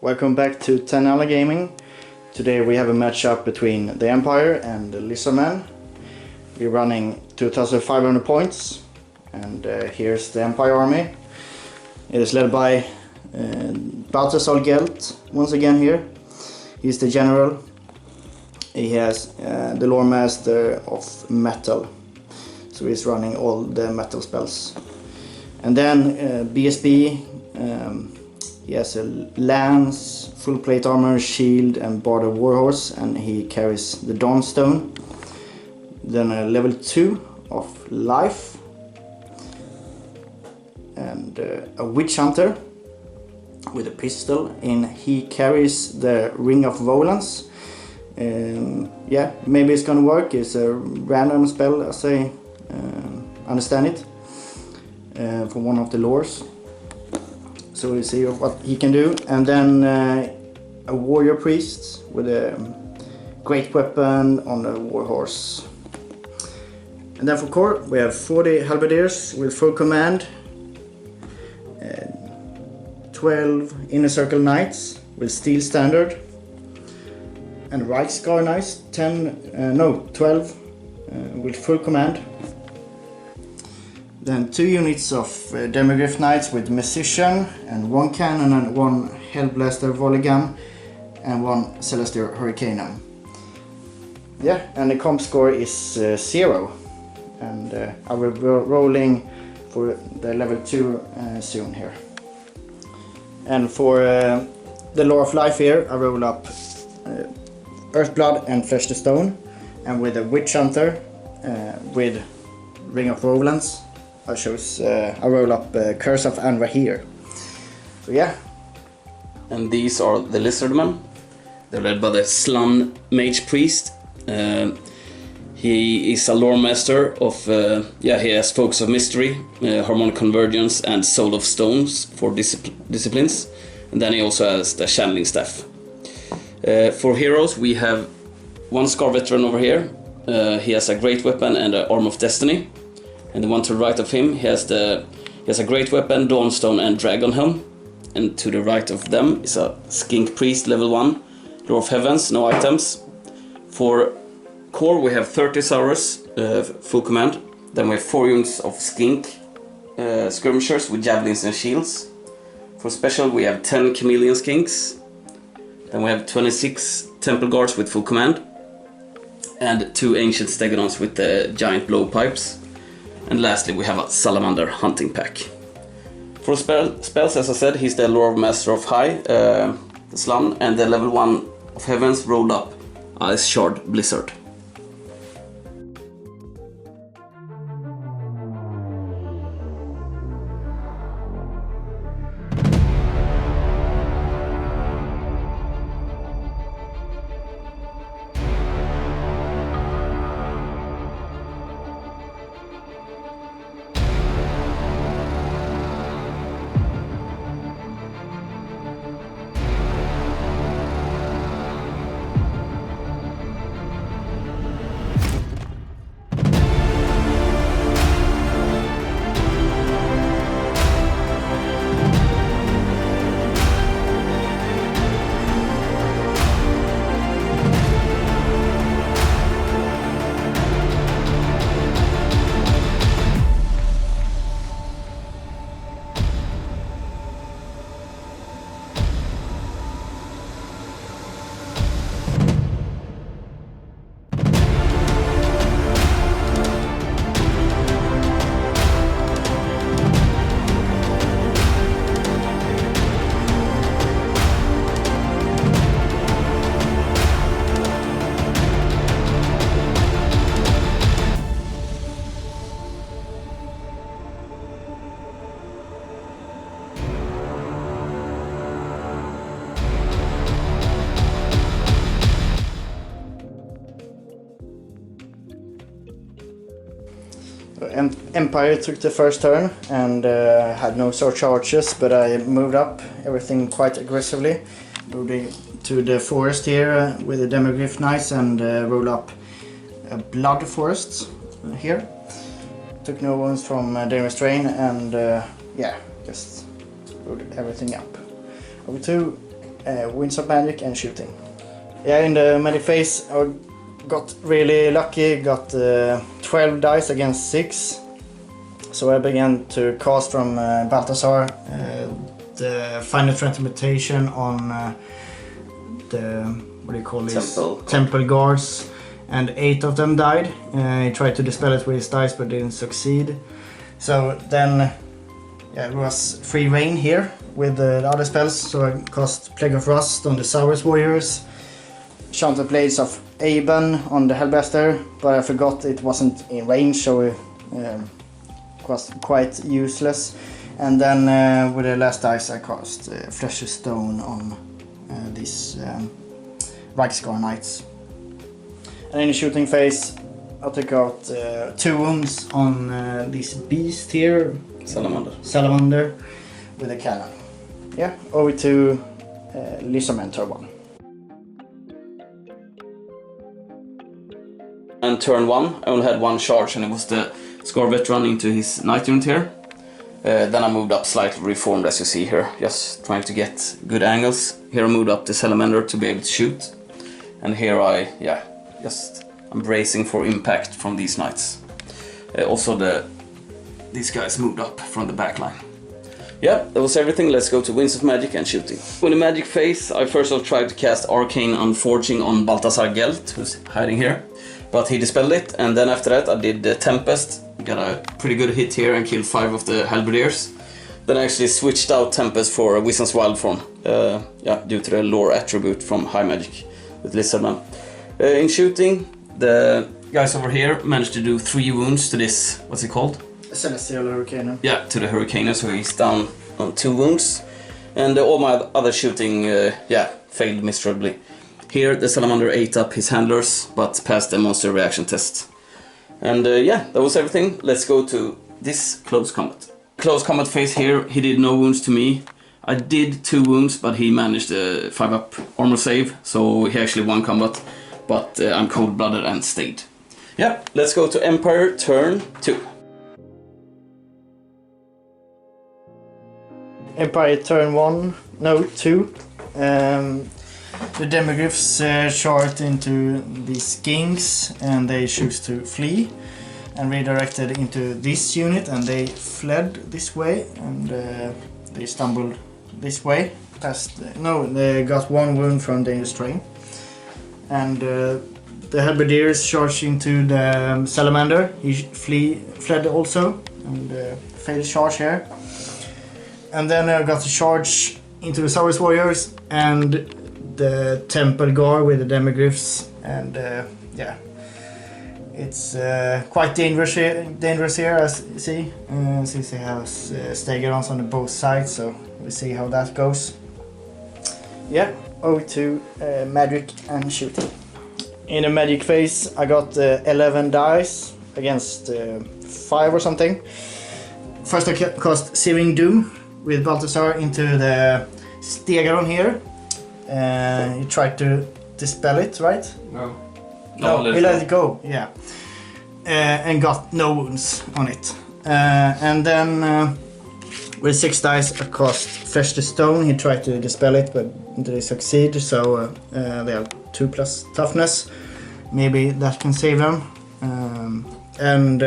Welcome back to Tanala Gaming. Today we have a matchup between the Empire and the Lizardmen. We're running 2500 points, and here's the Empire army. It is led by Battlereport once again here. He's the general. He has the lore master of metal, so he's running all the metal spells. And then BSB, he has a lance, full plate armor, shield and border warhorse, and he carries the Dawnstone. Then a level 2 of life, and a witch hunter with a pistol, and he carries the Ring of Volans. Yeah, maybe it's gonna work. It's a random spell as I understand it, from one of the lores. So we'll see what he can do. And then a warrior priest with a great weapon on a warhorse. And then for core we have 40 halberdiers with full command, 12 inner circle knights with steel standard, and Reichsguard knights 12 with full command. Then 2 units of Demigryph knights with musician, and 1 cannon and 1 hellblaster volley gun, and 1 celestial Hurricanum. Yeah, and the comp score is 0, and I will be rolling for the level 2 soon here. And for the lore of life here, I roll up Earthblood and Flesh to Stone, and with a witch hunter with Ring of Volans, I roll up Curse of Anra here. So yeah. And these are the Lizardmen. They're led by the Slann mage priest. He is a lore master of he has Focus of Mystery, Harmonic Convergence and Soul of Stones for disciplines. And then he also has the channeling staff. For heroes we have 1 Scar veteran over here. He has a great weapon and an Arm of Destiny. And the one to the right of him, he has a great weapon, Dawnstone and Dragon Helm. And to the right of them is a Skink Priest level 1, Lore of Heavens, no items. For core we have 30 Saurus, full command. Then we have 4 units of Skink skirmishers with javelins and shields. For special we have 10 Chameleon Skinks. Then we have 26 Temple Guards with full command. And 2 Ancient Stegodons with the giant blowpipes. And lastly we have a Salamander hunting pack. For spells, as I said, he's the Lord Master of High, the Slann, and the level 1 of Heavens rolled up Ice Shard Blizzard. Empire took the first turn and had no sword charges, but I moved up everything quite aggressively. Moved to the forest here with the Demigryph knights and rolled up a blood forest here. Took no wounds from Dangerous Terrain and yeah, just moved everything up. Over to Winds of Magic and shooting. Yeah, in the magic phase I got really lucky, got 12 dice against 6. So I began to cast from Balthasar the final transmutation on the, what do you call this? Temple guards, and 8 of them died. He tried to dispel it with his dice but didn't succeed. So then it was free reign here with the other spells, so I cast Plague of Rust on the Saurus warriors, Enchanted Blades of Aben on the Hellblaster, but I forgot it wasn't in range, so it was quite useless. And then with the last dice I cast Flesh of Stone on these Reikscar Knights. And in the shooting phase I took out 2 wounds on this beast here, Salamander, with a cannon. Yeah, over to Lizardmen turn 1. And turn 1, I only had 1 charge, and it was the Scar Veteran into his Knight unit here. Then I moved up slightly reformed, as you see here, just trying to get good angles. Here I moved up the Salamander to be able to shoot. And here I'm bracing for impact from these Knights. Also these guys moved up from the back line. Yeah, that was everything. Let's go to Winds of Magic and shooting. In the magic phase, I first of all tried to cast Arcane Unforging on Balthasar Gelt, who's hiding here. But he dispelled it, and then after that I did the Tempest. Got a pretty good hit here and killed 5 of the Halberdiers. Then I actually switched out Tempest for Wisdom's Wild Form. Due to the lore attribute from High Magic with Lizardmen. In shooting, the guys over here managed to do 3 wounds to this, what's it called? Celestial Hurricanum. Yeah, to the Hurricanum, so he's down on 2 wounds. And all my other shooting, failed miserably. Here the Salamander ate up his handlers, but passed the monster reaction test. And that was everything. Let's go to this close combat. Close combat phase here, he did no wounds to me. I did 2 wounds, but he managed a 5-up armor save, so he actually won combat. But I'm cold-blooded and stayed. Yeah, let's go to Empire turn 2. Empire turn 2. The Demigryphs charged into these skinks, and they choose to flee and redirected into this unit, and they fled this way, and they stumbled this way they got 1 wound from Dangerous Terrain. And the Halberdiers charged into the Salamander. He fled also, and failed charge here. And then I got a charge into the Saurus warriors and the Temple Guard with the Demigryphs, and it's quite dangerous here, as you see, since he has Stegarons on both sides, so we'll see how that goes. Yeah, over to magic and shooting. In the magic phase I got 11 dice against 5 or something. First I cast Searing Doom with Balthasar into the Stegaron here. You tried to dispel it, right? No, he let it go, yeah. And got no wounds on it. And then with 6 dice I cast Flesh to Stone. He tried to dispel it, but didn't succeed, so they have 2+ toughness. Maybe that can save them. And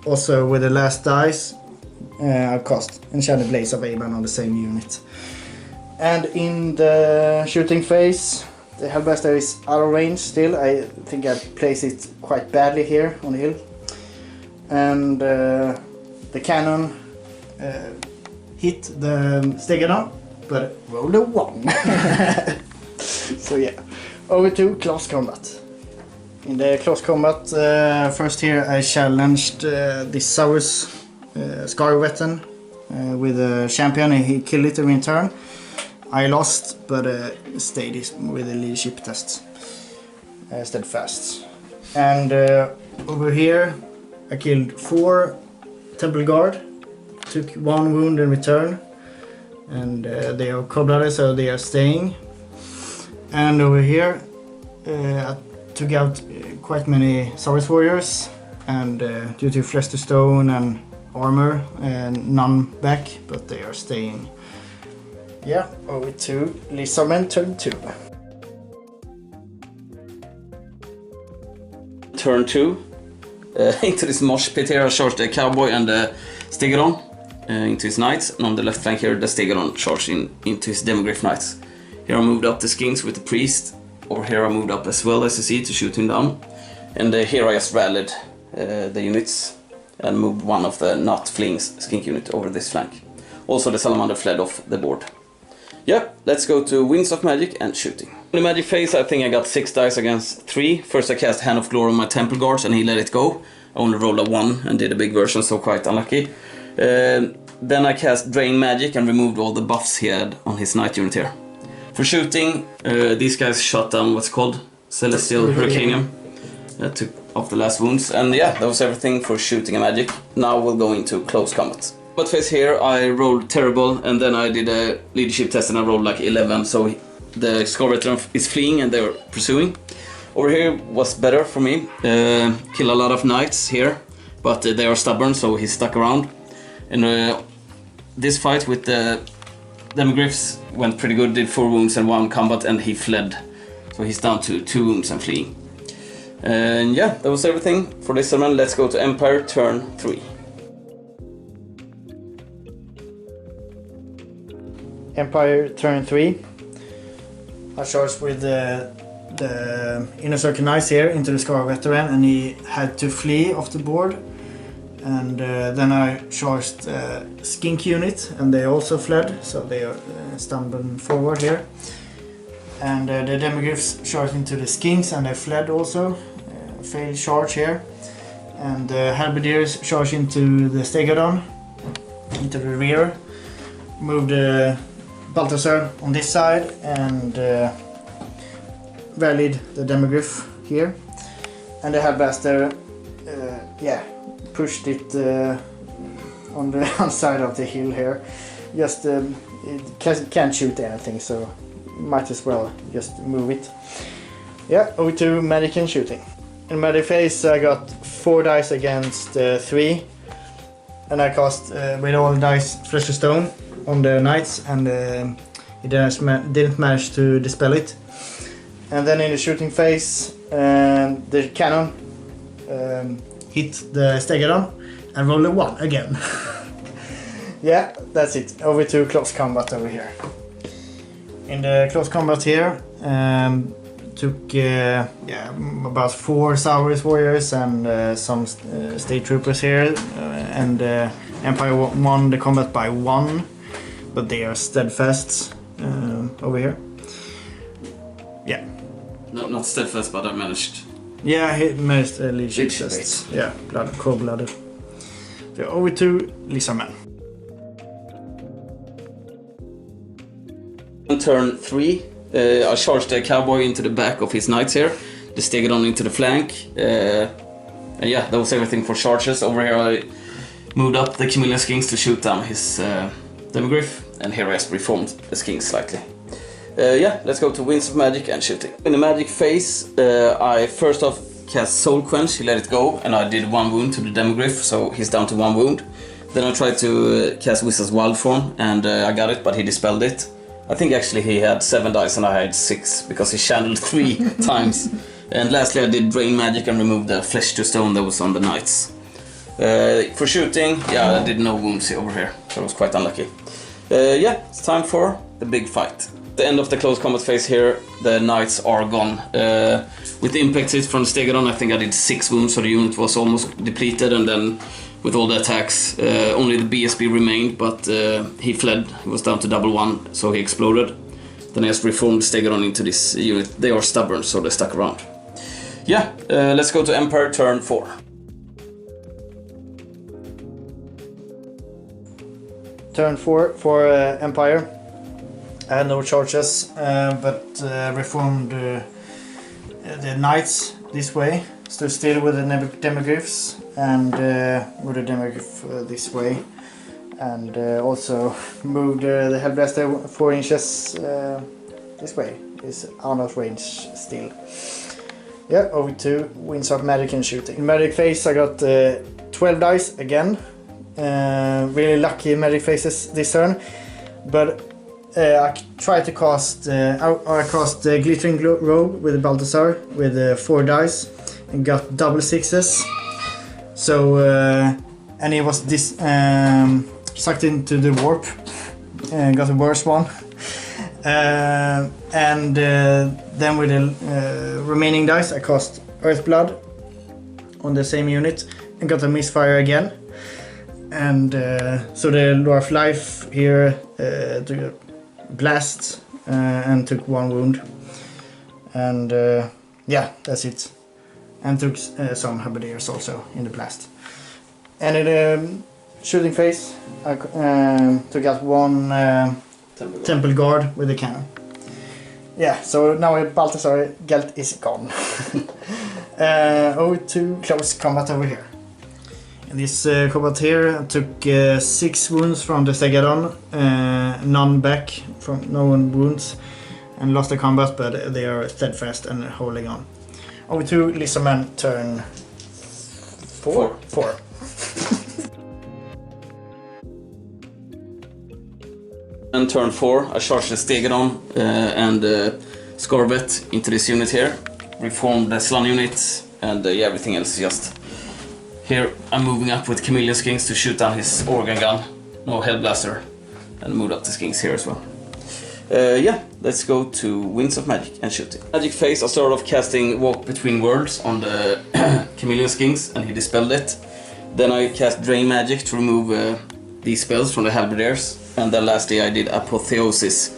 also with the last dice I cast Enchanted Blades of Aben on the same unit. And in the shooting phase, the Hellblaster is out of range still. I think I placed it quite badly here on the hill. And the cannon hit the Stegaron, but rolled a 1. So yeah, over to close combat. In the close combat, first here I challenged the Saurus Scar Veteran with a champion, and he killed it in turn. I lost, but stayed with the leadership test. Steadfast. And over here I killed 4 Temple Guard, took 1 wound in return, and they are cold-blooded, so they are staying. And over here I took out quite many Saurus warriors, and due to Flesh to Stone and armor, none back, but they are staying. Yeah, over to Lizardmen turn 2. Turn 2. Into this mosh pit here I charged the cowboy and the Stegodon into his knights, and on the left flank here the Stegodon charged into his Demigryph knights. Here I moved up the skinks with the priest, or here I moved up as well, as you see, to shoot him down. And here I just rallied the units and moved one of the not fleeing skink unit over this flank. Also the salamander fled off the board. Yeah, let's go to Winds of Magic and shooting. In the magic phase I think I got 6 dice against 3. First I cast Hand of Glory on my Temple Guards and he let it go. I only rolled a 1 and did a big version, so quite unlucky. Then I cast Drain Magic and removed all the buffs he had on his knight unit here. For shooting, these guys shot down what's called Celestial Hurricanum. Took off the last wounds, and yeah, that was everything for shooting and magic. Now we'll go into close combat. But phase here I rolled terrible, and then I did a leadership test and I rolled like 11, so the Scar Veteran is fleeing and they're pursuing. Over here was better for me. Kill a lot of knights here, but they are stubborn, so he stuck around. And this fight with the Demigryphs went pretty good, did 4 wounds and 1 combat, and he fled. So he's down to 2 wounds and fleeing. And yeah, that was everything for this segment. Let's go to Empire turn 3. Empire turn 3. I charged with the Inner Circle Knights here into the Scar Veteran, and he had to flee off the board. And then I charged Skink unit, and they also fled, so they are stumbling forward here. And the Demigryphs charged into the Skinks, and they fled also. Failed charge here. And the Halberdiers charged into the Stegodon, into the rear. Moved Balthasar on this side and rallied the Demigryph here. And the Hellblaster, pushed it on the outside of the hill here. Just it can't shoot anything, so might as well just move it. Yeah, over to magic and shooting. In magic phase I got 4 dice against 3, and I cast with all the dice Flesh of Stone on the knights, and it didn't manage to dispel it. And then in the shooting phase the cannon hit the Stegodon and rolled a 1 again. Yeah, that's it. Over to close combat over here. In the close combat here, took about 4 Saurus warriors and some state troopers here, and Empire won the combat by 1, but they are steadfast over here. Yeah. Not steadfast, but I managed. Yeah, he managed leadership test. Yeah, cold-blooded. So over to Lizardmen. On turn 3, I charged the cowboy into the back of his knights here, the Stegodon into the flank, and yeah, that was everything for charges. Over here I moved up the Chameleon Skinks to shoot down his Demigryph, and here I just reformed the Skinks slightly. Yeah, let's go to Winds of Magic and shooting. In the magic phase, I first off cast Soul Quench, he let it go, and I did 1 wound to the Demigryph, so he's down to 1 wound. Then I tried to cast Wizard's Wild Form, and I got it, but he dispelled it. I think actually he had 7 dice and I had 6, because he channeled 3 times. And lastly I did Drain Magic and removed the Flesh to Stone that was on the knights. For shooting, yeah, I did no wounds over here, so I was quite unlucky. Yeah, it's time for the big fight. The end of the close combat phase here, the knights are gone. With the impact hit from Stegodon, I think I did 6 wounds, so the unit was almost depleted, and then with all the attacks, only the BSB remained, but he fled. He was down to 1/1, so he exploded. Then I just reformed Stegodon into this unit. They are stubborn, so they stuck around. Yeah, let's go to Empire turn 4. Turn 4 for Empire. I had no charges, but reformed the knights this way. Stood still with the Demigryphs, and with the Demigryph this way. And also moved the Hellblaster 4 inches this way. It's out of range still. Yeah, over to Winds of Magic and shooting. In magic phase I got 12 dice again. Really lucky magic phases this turn. But I tried to cast. I cast Glittering Robe with Balthasar with 4 dice and got double 6s. So and he was sucked into the warp and got a worse one. And then with the remaining dice, I cast Earthblood on the same unit and got a misfire again. And so the Lore of Life here took a blast and took 1 wound. And yeah, that's it. And took some Halberdiers also in the blast. And in the shooting phase, I took out 1 Temple Guard with a cannon. Yeah, so now Balthasar Gelt is gone. Over to close combat over here. In this combat here, I took 6 wounds from the Stegadon, none back from no one wounds, and lost the combat, but they are steadfast and holding on. Over to Lizardmen, turn 4. And turn 4, I charged the Stegadon and Scorvet into this unit here, reformed the Slann unit, and yeah, everything else is just... Here I'm moving up with Chameleon Skinks to shoot down his organ gun, no Hellblaster, and move up the Skinks here as well. Yeah, let's go to Winds of Magic and shooting. Magic phase, I started off casting Walk Between Worlds on the Chameleon Skinks, and he dispelled it. Then I cast Drain Magic to remove these spells from the Halberdiers. And then lastly I did Apotheosis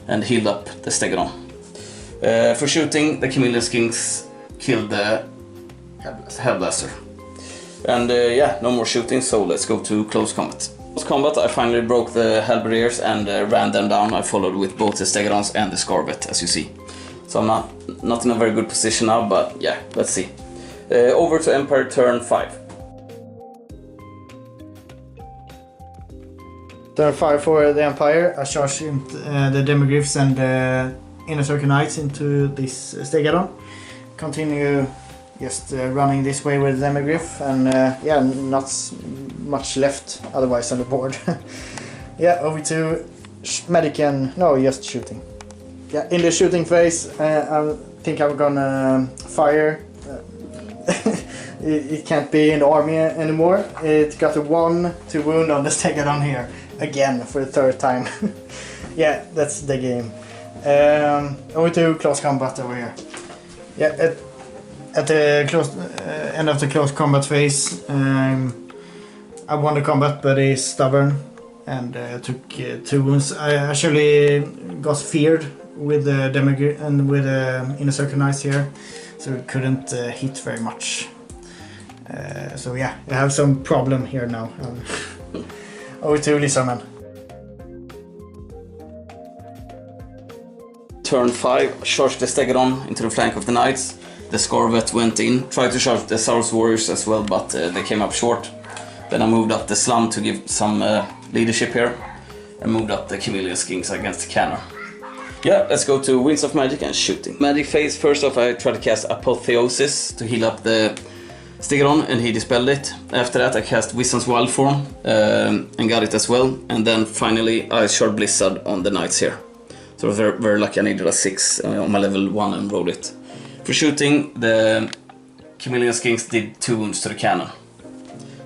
and healed up the Stegadon. For shooting, the Chameleon Skinks killed the Hellblaster. And yeah, no more shooting, so let's go to close combat. Close combat, I finally broke the Halberdiers and ran them down. I followed with both the Stegadons and the Scorvet, as you see. So I'm not in a very good position now, but yeah, let's see. Over to Empire turn 5. Turn 5 for the Empire. I charged the Demigryphs and the Inner Circle Knights into this Stegadon. Continue just running this way with Demigryph, and yeah, not much left otherwise on the board. Yeah, over to Medic and... no, just shooting. Yeah, in the shooting phase, I think I'm gonna fire. It can't be in the army anymore. It got a 1-2 wound on the Stegadon here. Again, for the 3rd time. Yeah, that's the game. Over to close combat over here. Yeah, at the end of the close combat phase, I won the combat, but he's stubborn and took 2 wounds. I actually got feared with the Demigryph and with the Inner Circle Knights here, so couldn't hit very much. So yeah, I have some problem here now. Over to Lizardmen. Turn 5, charged the Stegadon into the flank of the Knights. The Scorvet went in, tried to charge the Saurus Warriors as well, but they came up short. Then I moved up the Slann to give some leadership here, and moved up the Chameleon Skinks against the cannon. Yeah, let's go to Winds of Magic and shooting. Magic phase, first off I tried to cast Apotheosis to heal up the Stegadon, and he dispelled it. After that I cast Wisdom's Wild Form and got it as well. And then finally I shot Blizzard on the Knights here. So I was very, very lucky. I needed a 6 on my level 1 and rolled it. For shooting, the Chameleon Skinks did 2 wounds to the cannon.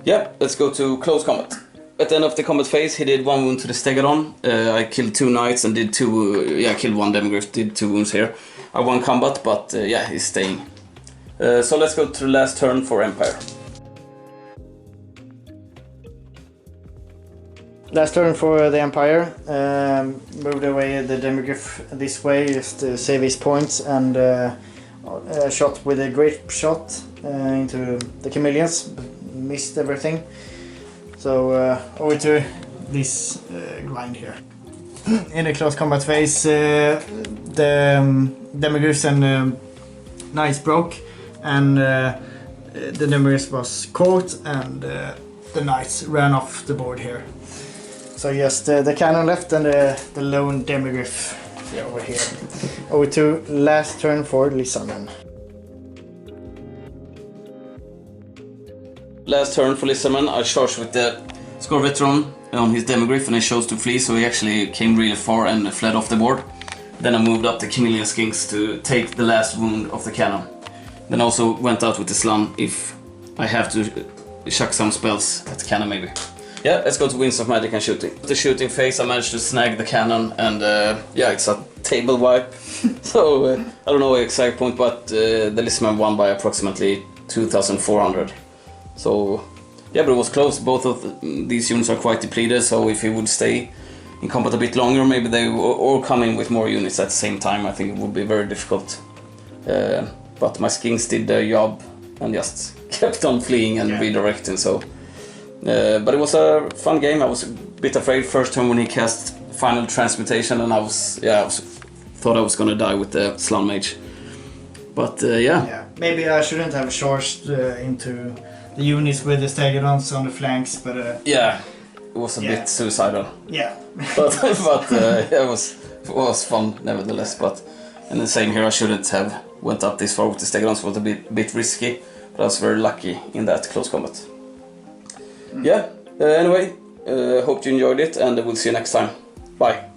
Yeah, let's go to close combat. At the end of the combat phase, he did 1 wound to the Stegadon. I killed 2 Knights and did 2... killed 1 Demigryph, did 2 wounds here. I won combat, but yeah, he's staying. So let's go to the last turn for Empire. Last turn for the Empire. Moved away the Demigryph this way just to save his points, and shot with a great shot into the Chameleons, but missed everything. So over to this grind here. In the close combat phase, the Demigryphs and Knights broke, and the Demigryph was caught, and the Knights ran off the board here. So just the cannon left and the lone Demigryph over here. Over to last turn for Lizardmen. Last turn for Lizardmen, I charged with the Score Veteran on his Demigryph and he chose to flee, so he actually came really far and fled off the board. Then I moved up the Chameleon Skinks to take the last wound of the cannon. Then also went out with the Slann if I have to chuck some spells at the cannon maybe. Yeah, let's go to Winds of Magic and shooting. The shooting phase I managed to snag the cannon and yeah, it's a table wipe. So I don't know the exact point, but the Lizardmen won by approximately 2,400. So yeah, but it was close. Both of these units are quite depleted, so if he would stay in combat a bit longer, maybe they or come in with more units at the same time, I think it would be very difficult. But my Skinks did their job and just kept on fleeing and redirecting, so... but it was a fun game. I was a bit afraid first turn when he cast Final Transmutation, and I thought I was gonna die with the Slann Mage. But yeah. Maybe I shouldn't have charged into the units with the Stegodons on the flanks, but... yeah, it was a bit suicidal. Yeah. but it was fun nevertheless. But and the same here, I shouldn't have went up this far with the Stegodons. It was a bit risky, but I was very lucky in that close combat. Yeah, anyway, hope you enjoyed it, and we'll see you next time. Bye.